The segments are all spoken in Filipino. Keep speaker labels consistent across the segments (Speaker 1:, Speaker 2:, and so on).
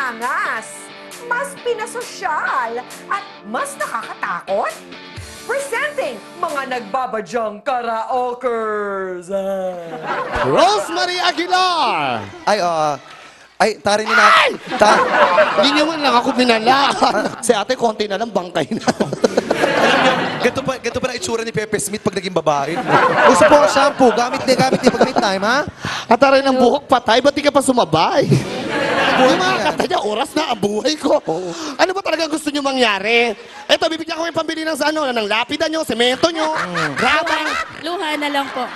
Speaker 1: maangas, mas pinasosyal, at mas nakakatakot? Presenting mga nagbabadyang karaokers!
Speaker 2: Rosemary Aguilar!
Speaker 3: Tarin na.
Speaker 2: Hindi naman lang ako binalaan. Si ate, konti na lang, bangkay na.
Speaker 3: Ganito pa na itsura ni Pepe Smith pag naging babae. Gusto po ang shampoo. Gamit din pag may time, ha?
Speaker 2: At taray ng buhok patay, ba't di ka pa sumabay? Yung mga kata niya, oras na ang buhay ko. Ano ba talagang gusto niyo mangyari? Eto, bibigyan ko yung pambili ng ng lapida niyo, semento niyo, graba.
Speaker 4: Luha na lang po.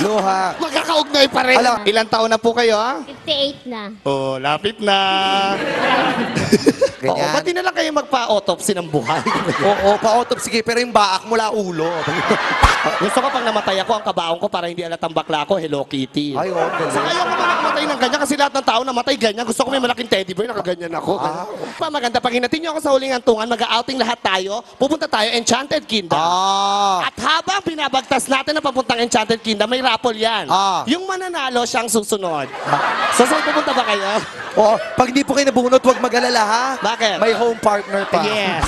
Speaker 3: Luha.
Speaker 2: Magkakaugnay pa rin.
Speaker 3: Alam.
Speaker 2: Ilang taon na po kayo, ha?
Speaker 4: 58 na.
Speaker 2: Oh, lapit na. Oo,
Speaker 3: Ganyan.
Speaker 2: ba't di na lang kayo magpa-autopsy ng buhay?
Speaker 3: Oo, pa-autopsy. Pero yung baak mula ulo.
Speaker 2: Gusto ko pag namatay ako, ang kabaong ko para hindi alatang bakla ko, Hello Kitty.
Speaker 3: Ay, oo.
Speaker 2: Sa ayaw ko makamatay ng ganyan kasi lahat ng tao namatay ganyan. Gusto ko may malaking teddy bear, nakaganyan ako. Pa maganda, pag hinatin niyo ako sa huling hantungan, mag-outing lahat tayo, pupunta tayo Enchanted Kingdom. At habang binabagtas natin na papuntang Enchanted Kingdom, may raffle yan. Yung mananalo siyang susunod. So, saan pupunta ba kayo?
Speaker 3: Oo, pag hindi po kayo nabunot, huwag mag-alala, ha?
Speaker 2: Bakit?
Speaker 3: May home partner pa.
Speaker 2: Yes.